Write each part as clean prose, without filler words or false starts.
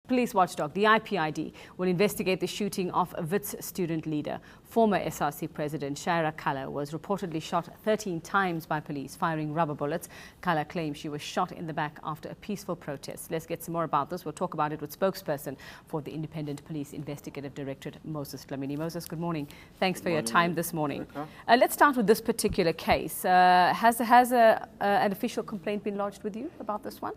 Police watchdog, the Ipid, will investigate the shooting of a Wits student leader. Former SRC President Shaeera Kalla was reportedly shot 13 times by police, firing rubber bullets. Kalla claims she was shot in the back after a peaceful protest. Let's get some more about this. We'll talk about it with spokesperson for the Independent Police Investigative Directorate, Moses Dlamini. Moses, good morning. Thanks for your time this morning. Let's start with this particular case. Has an official complaint been lodged with you about this one?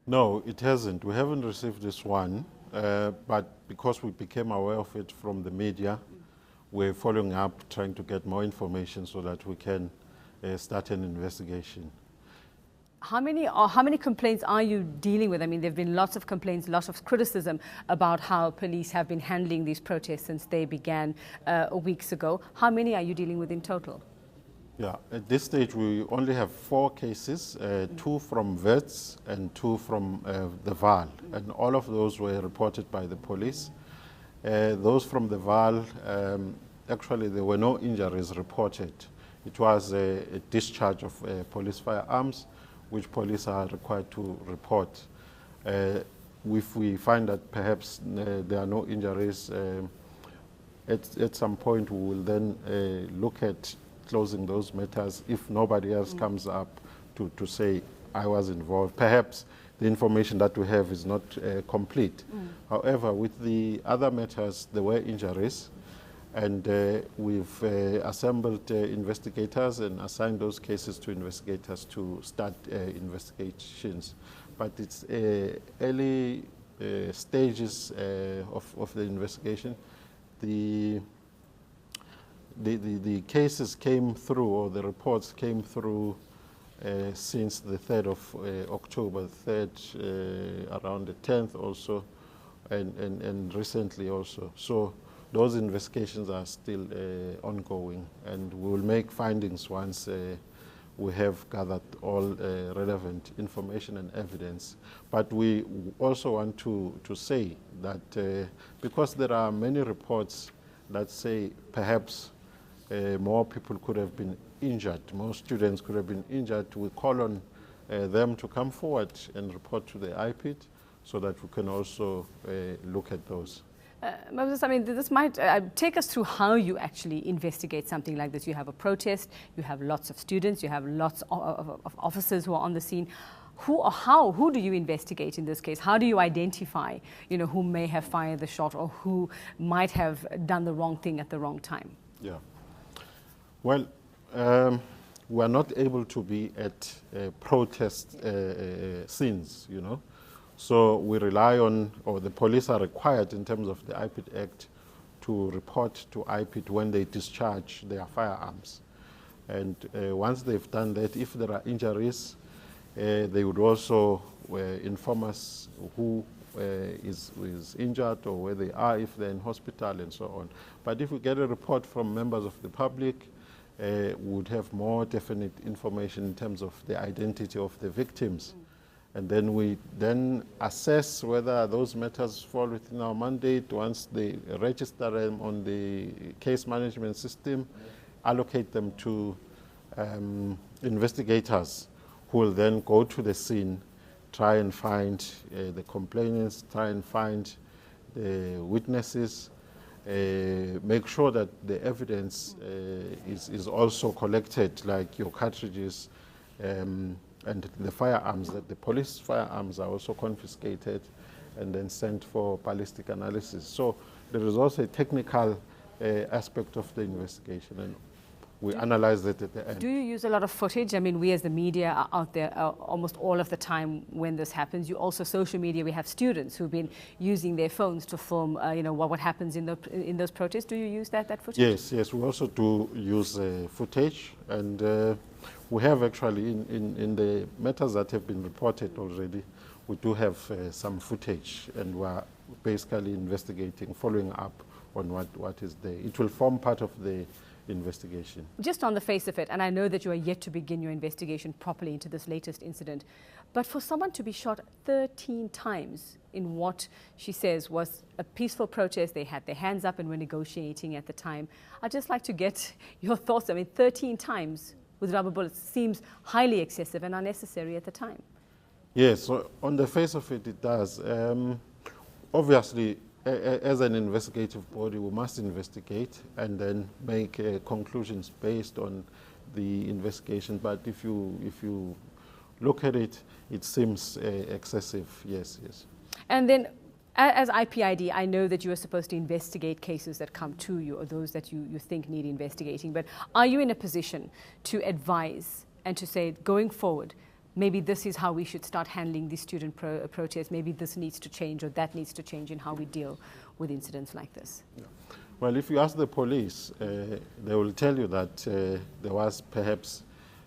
No, it hasn't. We haven't received this one, but because we became aware of it from the media, we're following up, trying to get more information so that we can start an investigation. How many complaints are you dealing with? I mean, there have been lots of complaints, lots of criticism about how police have been handling these protests since they began weeks ago. How many are you dealing with in total? Yeah, at this stage we only have 4 cases, 2 from Wits and 2 from the VAL, and all of those were reported by the police. Those from the VAL, actually there were no injuries reported. It was a discharge of police firearms, which police are required to report. If we find that perhaps there are no injuries, at some point we will then look at closing those matters if nobody else comes up to say I was involved. Perhaps the information that we have is not complete. However, with the other matters, there were injuries, and we've assembled investigators and assigned those cases to investigators to start investigations. But it's early stages of the investigation. The cases came through, or the reports came through since the 3rd of October, 3rd, around the 10th also, and recently also. So those investigations are still ongoing, and we will make findings once we have gathered all relevant information and evidence. But we also want to say that because there are many reports that say perhaps more people could have been injured, more students could have been injured, we call on them to come forward and report to the Ipid so that we can also look at those. Moses, I mean, this might take us through how you actually investigate something like this. You have a protest, you have lots of students, you have lots of officers who are on the scene. Who do you investigate in this case? How do you identify, who may have fired the shot or who might have done the wrong thing at the wrong time? Yeah. Well, we are not able to be at protest scenes, So we rely on, or the police are required in terms of the Ipid Act to report to Ipid when they discharge their firearms. And once they've done that, if there are injuries, they would also inform us who is injured or where they are, if they're in hospital and so on. But if we get a report from members of the public, we would have more definite information in terms of the identity of the victims. And then we assess whether those matters fall within our mandate. Once they register them on the case management system, allocate them to investigators who will then go to the scene, try and find the complainants, try and find the witnesses, make sure that the evidence is also collected, like your cartridges and the firearms, that the police firearms are also confiscated and then sent for ballistic analysis. So there is also a technical aspect of the investigation, and we analyze that at the end. Do you use a lot of footage? I mean, we as the media are out there almost all of the time when this happens. You also, social media, we have students who've been using their phones to film, what happens in those protests. Do you use that footage? Yes, we also do use footage, and we have actually, in the matters that have been reported already, we do have some footage, and we're basically investigating, following up on what is there. It will form part of the investigation. Just on the face of it, and I know that you are yet to begin your investigation properly into this latest incident, but for someone to be shot 13 times in what she says was a peaceful protest, they had their hands up and were negotiating at the time, I'd just like to get your thoughts. I mean, 13 times with rubber bullets seems highly excessive and unnecessary at the time. Yes, so on the face of it, it does. obviously, as an investigative body, we must investigate and then make conclusions based on the investigation. But if you look at it, it seems excessive. Yes, yes. And then, as IPID, I know that you are supposed to investigate cases that come to you or those that you think need investigating. But are you in a position to advise and to say, going forward, maybe this is how we should start handling the student protests, maybe this needs to change or that needs to change in how we deal with incidents like this? Yeah. Well, if you ask the police, they will tell you that there was perhaps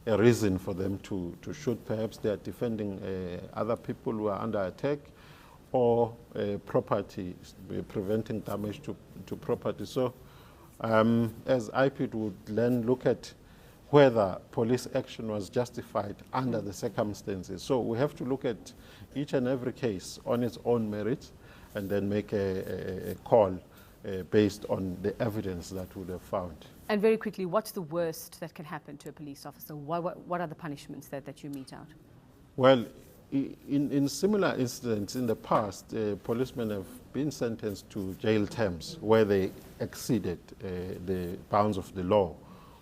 a reason for them to shoot. Perhaps they are defending other people who are under attack, or property, preventing damage to property. So as Ipid would then look at whether police action was justified under the circumstances. So we have to look at each and every case on its own merit and then make a call based on the evidence that we have found. And very quickly, what's the worst that can happen to a police officer? What are the punishments that you mete out? Well, in similar incidents in the past, policemen have been sentenced to jail terms where they exceeded the bounds of the law.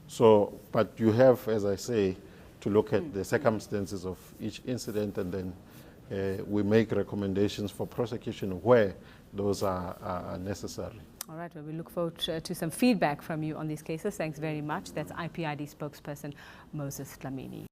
So, but you have, as I say, to look at the circumstances of each incident, and then we make recommendations for prosecution where those are necessary. All right, well, we look forward to some feedback from you on these cases. Thanks very much. That's IPID spokesperson Moses Dlamini.